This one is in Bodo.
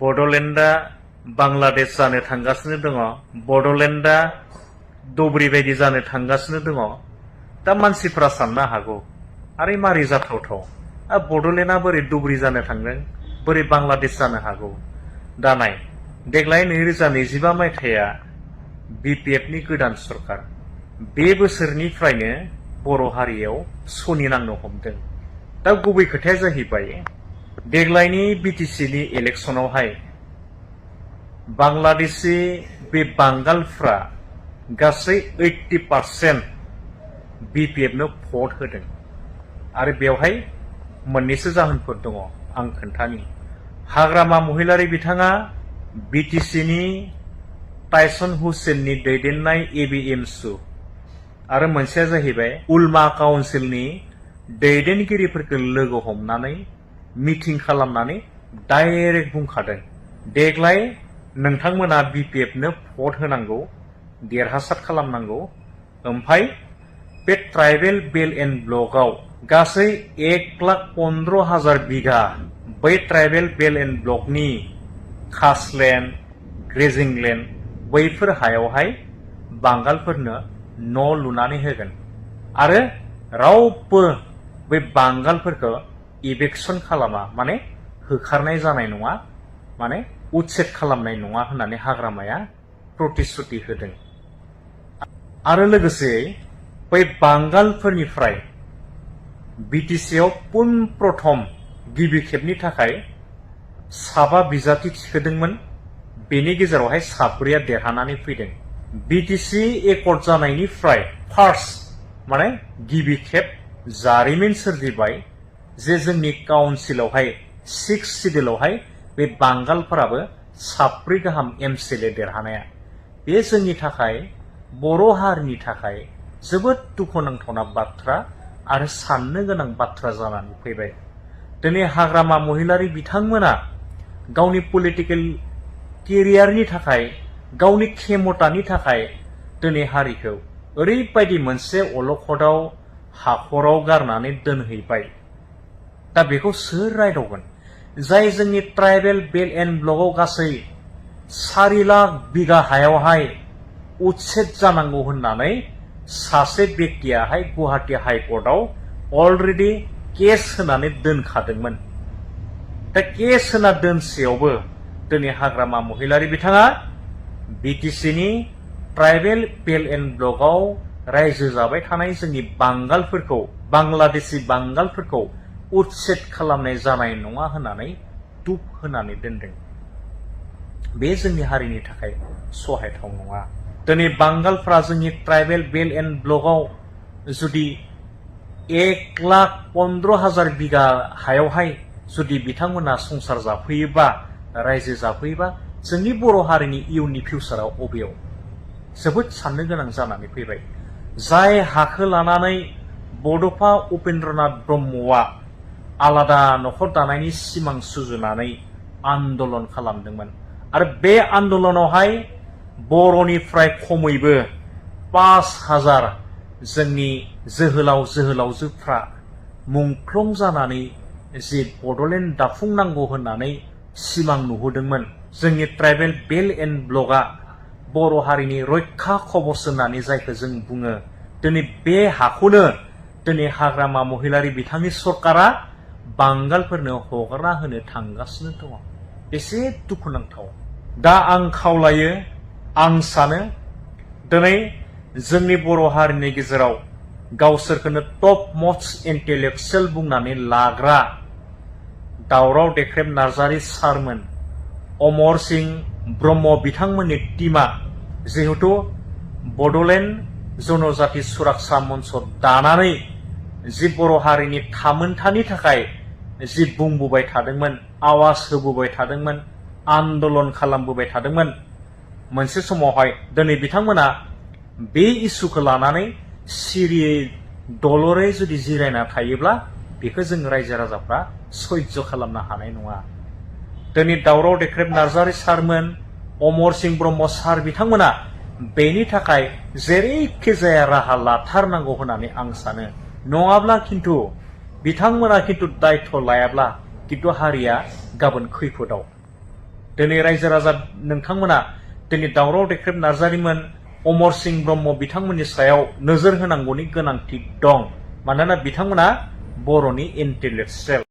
बड'लेण्डआ बांलादेश जानो थांगासिनो दङ, बड'लेण्डआ दब्रि बायदि जानो थांगासिनो दङ। दा मानसिफ्रा साननो हागौ आरो मारै जाथावथाव, बड'लेण्डआ बोरै दब्रि जानो थांदों, बोरै बांलादेश जानो हागौ। दा नाय, देग्लाय 2025 मायथाइया BPF नि गोदान सरकार, बे बोसोरनिफ्रायनो बर' हारियाव सनि नांनो हमदों। दा गुबै खोथाया जाहैबाय, देग्लायनि BTC नि इलेक्शनावहाय बांलादेशी बे बांगालफ्रा गासै 80% BPF नो भट होदों। आरो बेवहाय मोननैसो जाहोनफोर दङ, आं खोन्थानि। हाग्रामा महिलारी बिथाङा BTC नि टाइसन हुसेननि दैदेननाय ABMSU आरो मोनसेया जाहैबाय उलमा काउन्सिलनि दैदेनगिरिफोरखौ लोगो हमनानै मिटिं खालामनानै डाइरेक्ट बुंखादों, देग्लाय नोंथांमोना BPF नो भट होनांगौ, देरहासार खालामनांगौ। ओमफ्राय बे ट्राइबेल बेल्ट एन्ड ब्लकआव गासै 1,15,000 बिघा बै ट्राइबेल बेल्ट एन्ड ब्लकनि खासलेण्ड, ग्रेजिं लेण्ड, बैफोर हायावहाय बांगालफोरनो न' लुनानै होगोन आरो रावबो बै बांगालफोरखौ इभेक्सन खालामा, माने होखारनाय जानाय नङा, माने उच्छेद खालामनाय नङा होननानै हाग्रामाया प्रतिश्रुति होदों। आरो लोगोसे बै बांगालफोरनिफ्राय BTC आव प्रथम गिबि खेबनि थाखाय 7 बिजाथि थिखोदोंमोन, बेनि गेजेरावहाय 4आ देरहानानै फैदों। BTC एकर्ड जानायनिफ्राय फार्स्ट माने गिबि खेब जारिमिन सोरजिबाय जे जोंनि काउन्सिलावहाय 6 सिडिउलावहाय बे बांगालफोराबो 4 गाहाम MCLA देरहानाया। बे जोंनि थाखाय, बर' हारिनि थाखाय जोबोद दुखुनांथावना बाथ्रा आरो साननो गोनां बाथ्रा जानानै फैबाय। दिनै हाग्रामा महिलारी बिथांमोना गावनि पलिटिकेल केरियारनि थाखाय, गावनि खेमतानि थाखाय दिनै हारिखौ ओरैबायदि मोनसे अलखदाव हाखराव गारनानै दोनहैबाय। दा बेखौ सोर रायदावगोन? जाय जोंनि ट्राइबेल बेल्ट एन्ड ब्लकआव गासै 4 लाख बिघा हायावहाय उच्छेद जानांगौ होननानै सासे बेक्तियाहाय गुवाहाटी हाइकर्टआव अलरेडि केस होनानै दोनखादोंमोन। दा केस होना दोनसेयावबो दिनै हाग्रामा महिलारी बिथाङा BTC नि ट्राइबेल बेल्ट एन्ड ब्लकआव रायजो जाबाय थानाय जोंनि बांगालफोरखौ, बांलादेशी बांगालफोरखौ उच्छेद खालामनाय जानाय नङा होननानै दुब होनानै दोनदों। बे जोंनि हारिनि थाखाय सहायथाव नङा। दिनै बांगालफ्रा जोंनि ट्राइबेल बेल्ट एन्ड ब्लकआव जुदि 1,15,000 बिघा हायावहाय जुदि बिथांमोना संसार जाफैयोबा, रायजो जाफैयोबा, जोंनि बर' हारिनि इयुननि फिउचाराव अबेयाव? जोबोद साननो गोनां जानानै फैबाय। जाय हाखौ लानानै बड'फा उपेन्द्रनाथ ब्रह्मआ आलादा न'खर दानायनि सिमां सुजुनानै आन्दलन खालामदोंमोन आरो बे आन्दलनावहाय बर'निफ्राय खमैबो 5,000 जोंनि जोहोलाव जोहोलावजोफ्रा मुंख्लं जानानै जे बड'लेण्ड दाफुंनांगौ होननानै सिमां नुहोदोंमोन। जोंनि ट्राइबेल बेल्ट एन्ड ब्लकआ बर' हारिनि रैखा कवच होननानै जायखौ जों बुङो, दिनै बे हाखौनो दिनै हाग्रामा महिलारी बिथांनि सरकारा बांगालफोरनो हगारना होनो थांगासिनो दङ। एसे दुखुनांथाव। दा आं खावलायो, आं सानो दिनै जोंनि बर' हारिनि गेजेराव गावसोरखौनो टप मोस्ट इन्टेलेक्चुयेल बुंनानै लाग्रा दावराव देख्रेब नार्जारी सारमोन, अमर सिंह ब्रह्म बिथांमोननि टीमा जिहेतु बड'लेण्ड जनजाति सुरक्षा मन्च दानानै जि बर' हारिनि थामोनथानि थाखाय जि बुंबोबाय थादोंमोन, आवाज होबोबाय थादोंमोन, आन्दलन खालामबोबाय थादोंमोन, मोनसे समावहाय दिनै बिथांमोना बे इस्युखौ लानानै सिरियै दलरै जुदि जिरायना थायोब्ला बेखौ जों रायजो राजाफ्रा सैज्य खालामनो हानाय नङा। दिनै दावराव देख्रेब नार्जारी सारमोन, अमर सिंह ब्रह्म सार बिथांमोना बेनि थाखाय जेरैखि जाया राहा लाथारनांगौ होननानै आं सानो। नङाब्ला किन्तु बिथांमोना किन्तु दायित्व लायाब्ला किन्तु हारिया गाबोन खैफोदाव। दिनै रायजो राजा नोंथांमोना दिनै दावराव देख्रेब नार्जारिमोन, अमर सिंह ब्रह्म बिथांमोननि सायाव नोजोर होनांगौनि गोनांथि दं। मानोना बिथांमोना बर'नि इन्टेलेक्सुयेल।